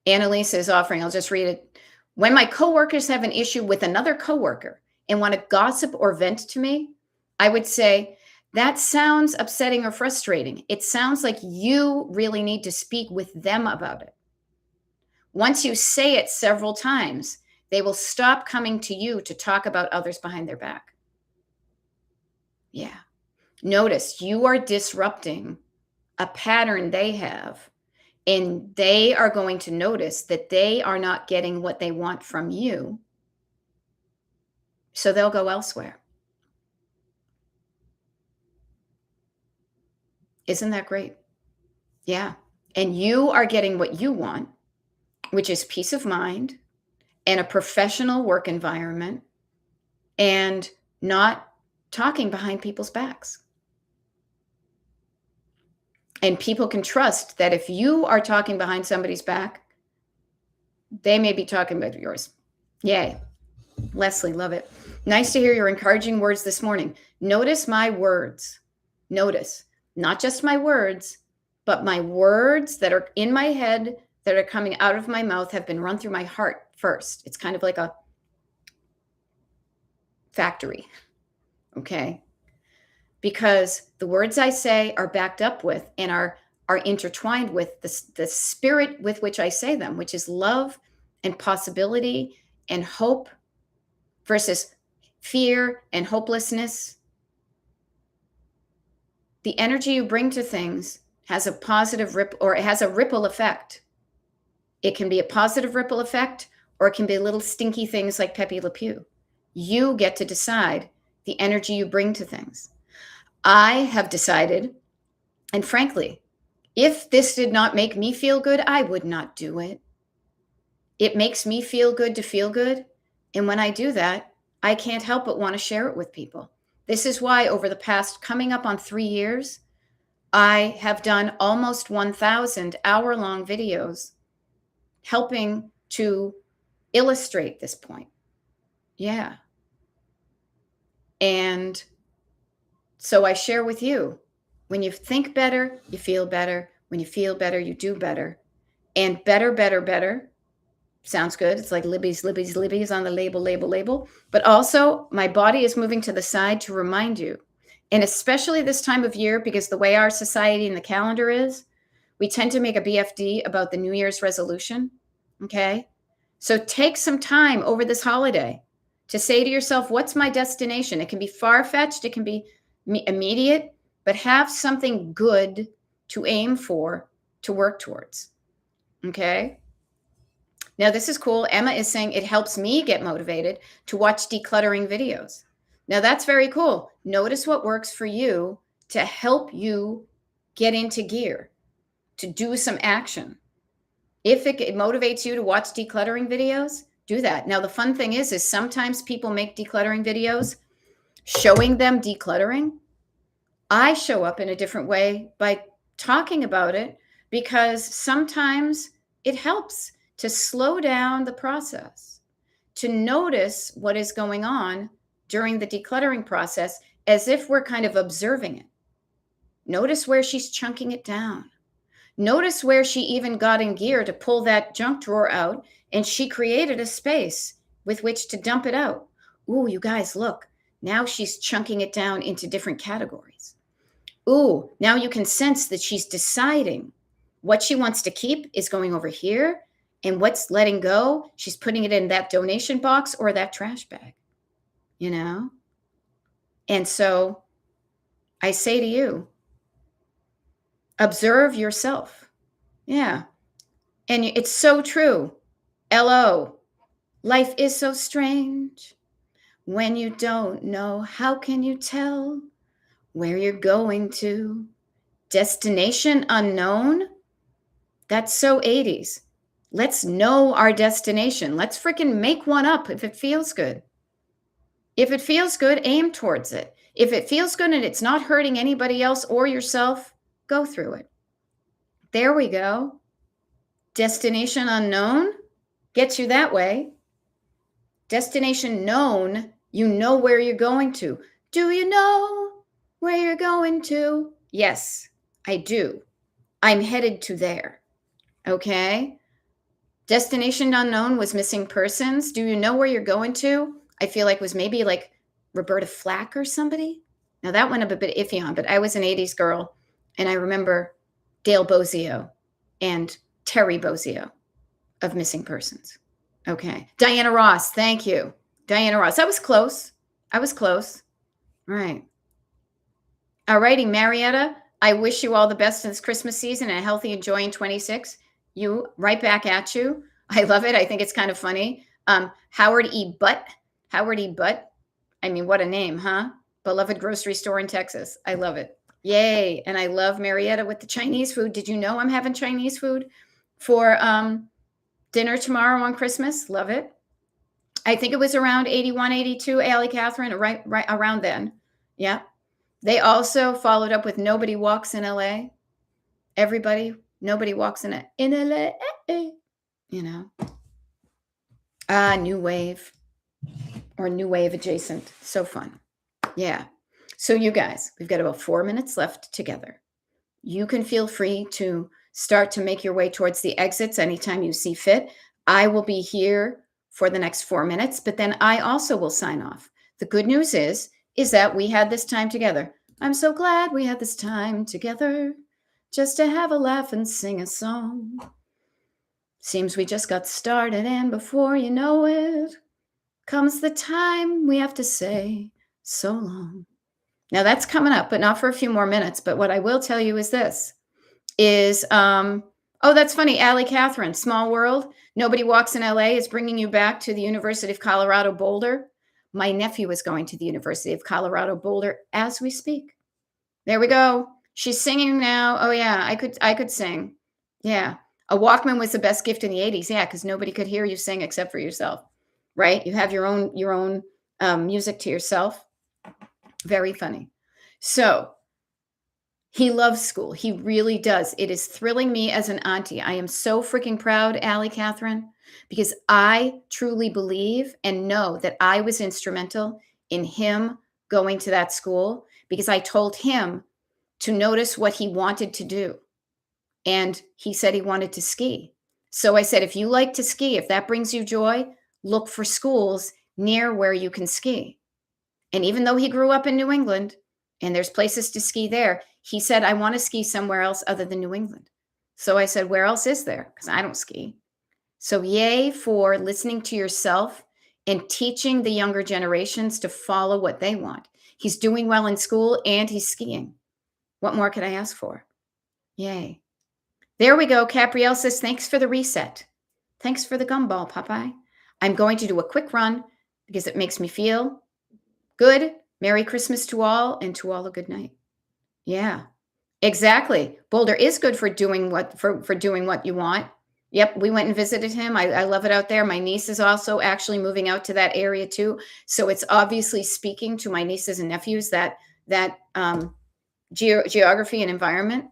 Annalisa is offering, I'll just read it. When my coworkers have an issue with another coworker and want to gossip or vent to me, I would say, that sounds upsetting or frustrating. It sounds like you really need to speak with them about it. Once you say it several times, They will stop coming to you to talk about others behind their back. Yeah. Notice you are disrupting a pattern they have, and they are going to notice that they are not getting what they want from you. So they'll go elsewhere. Isn't that great? Yeah. And you are getting what you want, which is peace of mind and a professional work environment and not talking behind people's backs. And people can trust that if you are talking behind somebody's back, they may be talking about yours. Yay. Leslie, love it. Nice to hear your encouraging words this morning. Notice my words. Notice, not just my words, but my words that are in my head that are coming out of my mouth have been run through my heart first. It's kind of like a factory, okay? Because the words I say are backed up with and are intertwined with the spirit with which I say them, which is love and possibility and hope versus fear and hopelessness. The energy you bring to things has a positive ripple, or it has a ripple effect. It can be a positive ripple effect, or it can be little stinky things like Pepe Le Pew. You get to decide the energy you bring to things. I have decided, and frankly, if this did not make me feel good, I would not do it. It makes me feel good to feel good. And when I do that, I can't help but want to share it with people. This is why over the past coming up on 3 years, I have done almost 1,000 hour-long videos helping to illustrate this point. Yeah. And so I share with you, when you think better, you feel better. When you feel better, you do better. And better, better, better sounds good. It's like Libby's on the label. But also, my body is moving to the side to remind you. And especially this time of year, because the way our society and the calendar is, we tend to make a BFD about the New Year's resolution. Okay? So take some time over this holiday to say to yourself, what's my destination? It can be far-fetched. It can be immediate, but have something good to aim for, to work towards. Okay? Now, this is cool. Emma is saying it helps me get motivated to watch decluttering videos. Now, that's very cool. Notice what works for you to help you get into gear, to do some action. If it motivates you to watch decluttering videos, do that. Now, the fun thing is sometimes people make decluttering videos showing them decluttering. I show up in a different way by talking about it because sometimes it helps to slow down the process, to notice what is going on during the decluttering process as if we're kind of observing it. Notice where she's chunking it down. Notice where she even got in gear to pull that junk drawer out and she created a space with which to dump it out. Ooh, you guys, look. Now she's chunking it down into different categories. Ooh, now you can sense that she's deciding what she wants to keep is going over here, and what's letting go, she's putting it in that donation box or that trash bag, you know? And so I say to you, observe yourself. Yeah. And it's so true. LO. Life is so strange. When you don't know, how can you tell where you're going to? Destination unknown? That's so 80s. Let's know our destination. Let's freaking make one up if it feels good. If it feels good, aim towards it. If it feels good and it's not hurting anybody else or yourself, go through it. There we go. Destination unknown gets you that way. Destination known, you know where you're going to. Do you know where you're going to? Yes, I do. I'm headed to there. Okay? Destination unknown was missing persons. Do you know where you're going to? I feel like was maybe like Roberta Flack or somebody. Now that went up a bit iffy on, but I was an 80s girl and I remember Dale Bozio and Terry Bozio of Missing Persons. Okay. Diana Ross. Thank you. Diana Ross. I was close. I was close. All right. All righty, Marietta. I wish you all the best in this Christmas season and a healthy and joy in 26. You right back at you. I love it. I think it's kind of funny. Howard E. Butt. Howard E. Butt. I mean, what a name, huh? Beloved grocery store in Texas. I love it. Yay. And I love Marietta with the Chinese food. Did you know I'm having Chinese food for dinner tomorrow on Christmas? Love it. I think it was around 81, 82, Allie Catherine, right around then. Yeah. They also followed up with Nobody Walks in LA. Everybody, nobody walks in LA, you know. New wave or new wave adjacent. So fun. Yeah. So you guys, we've got about 4 minutes left together. You can feel free to start to make your way towards the exits anytime you see fit. I will be here for the next 4 minutes, but then I also will sign off. The good news is that we had this time together. I'm so glad we had this time together just to have a laugh and sing a song. Seems we just got started, and before you know it, comes the time we have to say so long. Now that's coming up, but not for a few more minutes. But what I will tell you is this is, oh, that's funny. Allie Catherine, Small World. Nobody Walks in LA is bringing you back to the University of Colorado Boulder. My nephew is going to the University of Colorado Boulder as we speak. There we go. She's singing now. Oh yeah, I could sing. Yeah. A Walkman was the best gift in the 80s. Yeah, because nobody could hear you sing except for yourself. Right? You have your own music to yourself. Very funny. So he loves school. He really does. It is thrilling me as an auntie. I am so freaking proud, Allie Catherine, because I truly believe and know that I was instrumental in him going to that school because I told him to notice what he wanted to do. And he said he wanted to ski. So I said, if you like to ski, if that brings you joy, look for schools near where you can ski. And even though he grew up in New England and there's places to ski there, he said, I want to ski somewhere else other than New England. So I said, where else is there? Because I don't ski. So yay for listening to yourself and teaching the younger generations to follow what they want. He's doing well in school and he's skiing. What more could I ask for? Yay. There we go. Caprielle says, thanks for the reset. Thanks for the gumball, Popeye. I'm going to do a quick run because it makes me feel good. Merry Christmas to all, and to all a good night. Yeah, exactly. Boulder is good for doing what doing what you want. Yep, we went and visited him. I love it out there. My niece is also actually moving out to that area too. So it's obviously speaking to my nieces and nephews that geography and environment.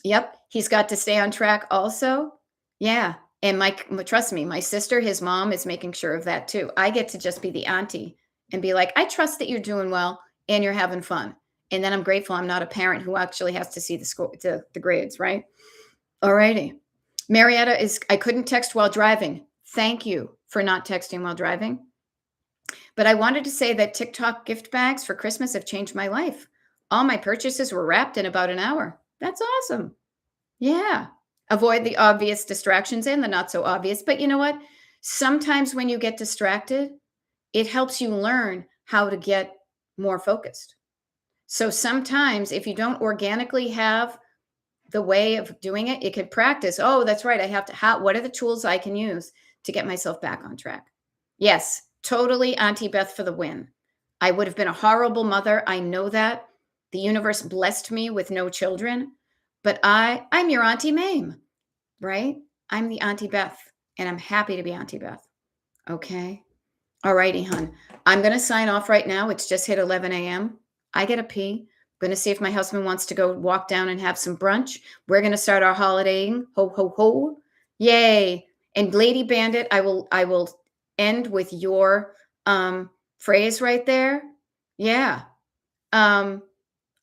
Yep, he's got to stay on track also. Yeah, and trust me, my sister, his mom, is making sure of that too. I get to just be the auntie and be like, I trust that you're doing well and you're having fun. And then I'm grateful I'm not a parent who actually has to see the grades, right? All righty. Marietta is, I couldn't text while driving. Thank you for not texting while driving. But I wanted to say that TikTok gift bags for Christmas have changed my life. All my purchases were wrapped in about an hour. That's awesome. Yeah. Avoid the obvious distractions and the not so obvious. But you know what? Sometimes when you get distracted, it helps you learn how to get more focused. So sometimes if you don't organically have the way of doing it, it could practice. Oh, that's right. I have to, what are the tools I can use to get myself back on track? Yes, totally Auntie Beth for the win. I would have been a horrible mother. I know that. The universe blessed me with no children, but I'm your Auntie Mame, right? I'm the Auntie Beth, and I'm happy to be Auntie Beth. Okay. All righty, hon. I'm going to sign off right now. It's just hit 11 a.m. I get a pee. I'm going to see if my husband wants to go walk down and have some brunch. We're going to start our holidaying. Ho, ho, ho. Yay. And Lady Bandit, I will end with your phrase right there. Yeah.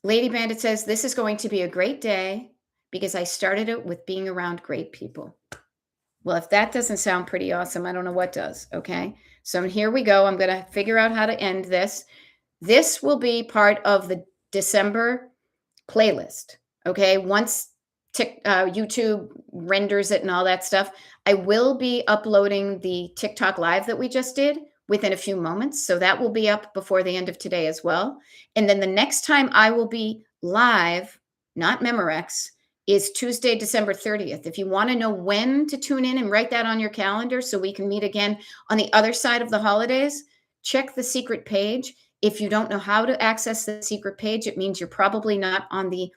Lady Bandit says, this is going to be a great day because I started it with being around great people. Well, if that doesn't sound pretty awesome, I don't know what does. Okay. So here we go. I'm going to figure out how to end this. This will be part of the December playlist. Okay. Once YouTube renders it and all that stuff. I will be uploading the TikTok live that we just did within a few moments. So that will be up before the end of today as well. And then the next time I will be live, not Memorex, is Tuesday, December 30th. If you want to know when to tune in and write that on your calendar so we can meet again on the other side of the holidays, check the secret page. If you don't know how to access the secret page, it means you're probably not on the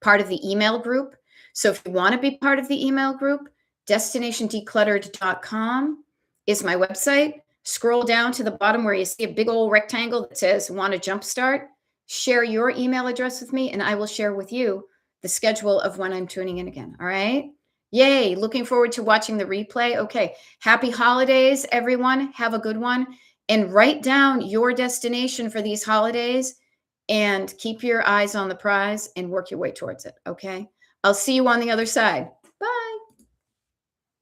part of the email group. So if you want to be part of the email group, destinationdecluttered.com is my website. Scroll down to the bottom where you see a big old rectangle that says want to jumpstart. Share your email address with me and I will share with you the schedule of when I'm tuning in again. All right. Yay. Looking forward to watching the replay. Okay. Happy holidays, everyone. Have a good one. And write down your destination for these holidays and keep your eyes on the prize and work your way towards it. Okay. I'll see you on the other side.